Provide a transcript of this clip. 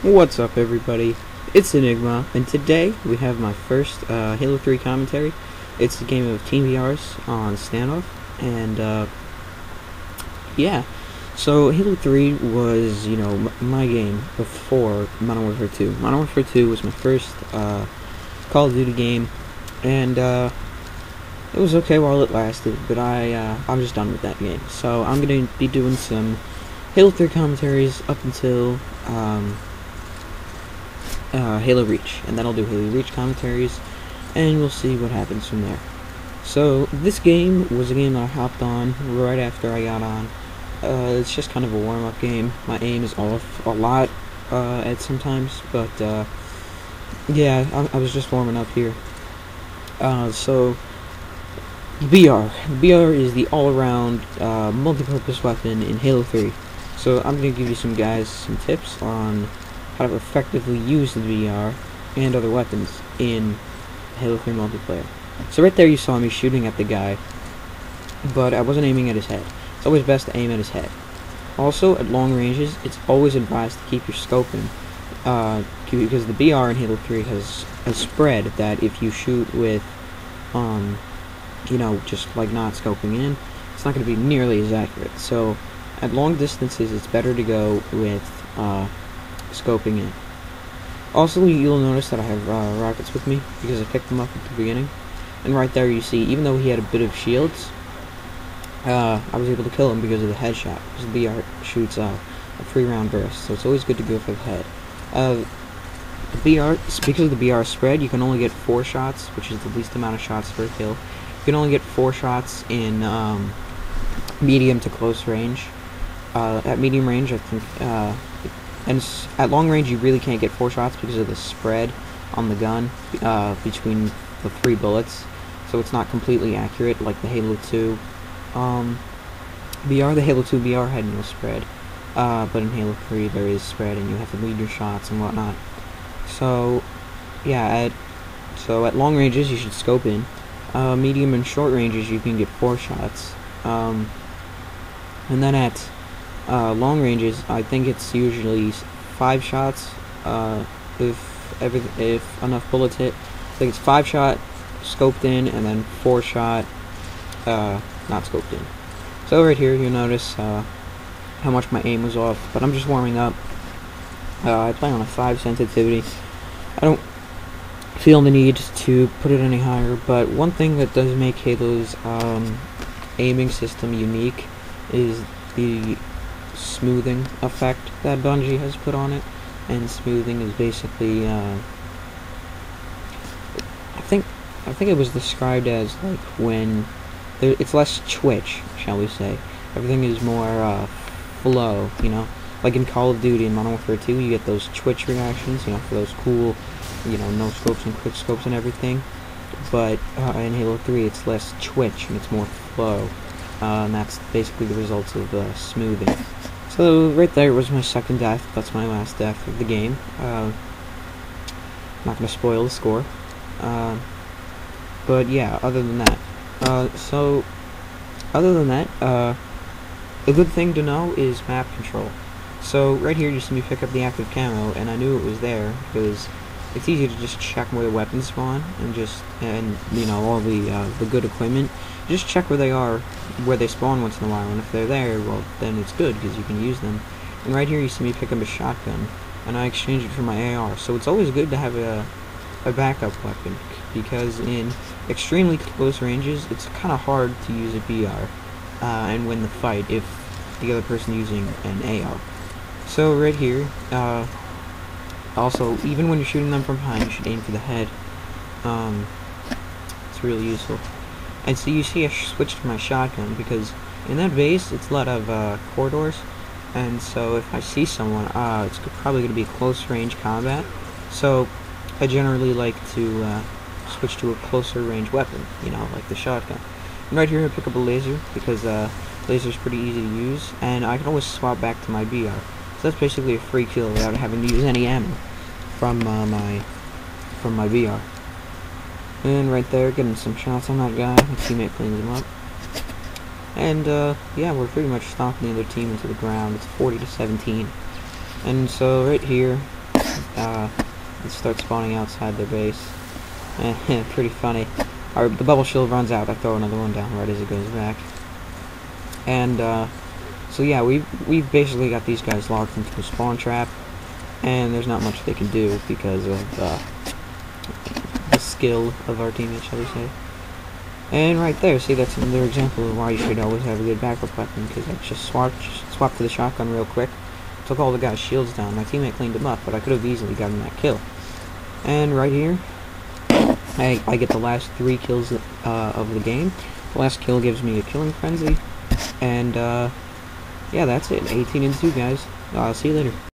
What's up, everybody? It's Enigma, and today we have my first Halo 3 commentary. It's a game of TeamVRs on Standoff, and yeah. So Halo 3 was, my game before Modern Warfare 2. Modern Warfare 2 was my first Call of Duty game, and it was okay while it lasted, but I'm just done with that game. So I'm gonna be doing some Halo 3 commentaries up until Halo Reach, and then I'll do Halo Reach commentaries, and we'll see what happens from there. So this game was a game that I hopped on right after I got on. It's just kind of a warm-up game. My aim is off a lot at sometimes, but yeah, I was just warming up here. So BR. BR is the all-around multi-purpose weapon in Halo 3. So I'm going to give you some tips on how to effectively use the VR and other weapons in Halo 3 multiplayer. So right there you saw me shooting at the guy, but I wasn't aiming at his head. It's always best to aim at his head. Also, at long ranges, it's always advised to keep your scoping, because the BR in Halo 3 has a spread that if you shoot with, just like not scoping in, it's not going to be nearly as accurate. So at long distances, it's better to go with scoping in. Also, you'll notice that I have rockets with me because I picked them up at the beginning. And right there you see, even though he had a bit of shields, I was able to kill him because of the headshot. Because the BR shoots a 3-round burst, so it's always good to go for the head. Because of the BR spread, you can only get 4 shots, which is the least amount of shots for a kill. You can only get 4 shots in medium to close range. At medium range, I think, and at long range, you really can't get 4 shots because of the spread on the gun between the 3 bullets. So it's not completely accurate like the Halo 2 BR. The Halo 2 BR had no spread, but in Halo 3 there is spread, and you have to lead your shots and whatnot. So yeah, at long ranges you should scope in. Medium and short ranges you can get 4 shots, and then at long ranges I think it's usually 5 shots if enough bullets hit. I think it's 5 shot scoped in, and then 4 shot not scoped in. So right here you'll notice how much my aim was off, but I'm just warming up. I play on a 5 sensitivity. I don't feel the need to put it any higher, but one thing that does make Halo's aiming system unique is the smoothing effect that Bungie has put on it. And smoothing is basically I think it was described as like when it's less twitch, shall we say. Everything is more flow, like in Call of Duty and Modern Warfare 2 you get those twitch reactions, for those cool, no scopes and quick scopes and everything. But in Halo 3 it's less twitch and it's more flow, and that's basically the results of smoothing. So right there was my second death. That's my last death of the game. Not gonna spoil the score. But yeah, other than that, a good thing to know is map control. So right here you see me pick up the active camo, and I knew it was there because it's easy to just check where the weapons spawn and all the good equipment. Just check where they are, where they spawn once in a while, and if they're there, well, then it's good because you can use them. And right here you see me pick up a shotgun, and I exchange it for my AR. So it's always good to have a backup weapon, because in extremely close ranges it's kind of hard to use a BR and win the fight if the other person using an AR. So right here, also, even when you're shooting them from behind, you should aim for the head. It's really useful. And so you see I switched to my shotgun because in that base it's a lot of corridors, and so if I see someone, it's probably going to be close range combat. So I generally like to switch to a closer range weapon, like the shotgun. And right here I pick up a laser because laser's pretty easy to use, and I can always swap back to my BR. So that's basically a free kill without having to use any ammo from my BR. And right there, getting some shots on that guy. My teammate cleans him up. And yeah, we're pretty much stomping the other team into the ground. It's 40-17. And so right here, and start spawning outside their base. Pretty funny. The bubble shield runs out. I throw another one down right as it goes back. And so yeah, we've basically got these guys locked into a spawn trap, and there's not much they can do because of the skill of our teammates, shall we say. And right there, see, that's another example of why you should always have a good backup weapon, because I just swapped to the shotgun real quick, took all the guys' shields down. My teammate cleaned them up, but I could have easily gotten that kill. And right here, I get the last 3 kills of the game. The last kill gives me a killing frenzy, and yeah, that's it. 18-2, guys. I'll see you later.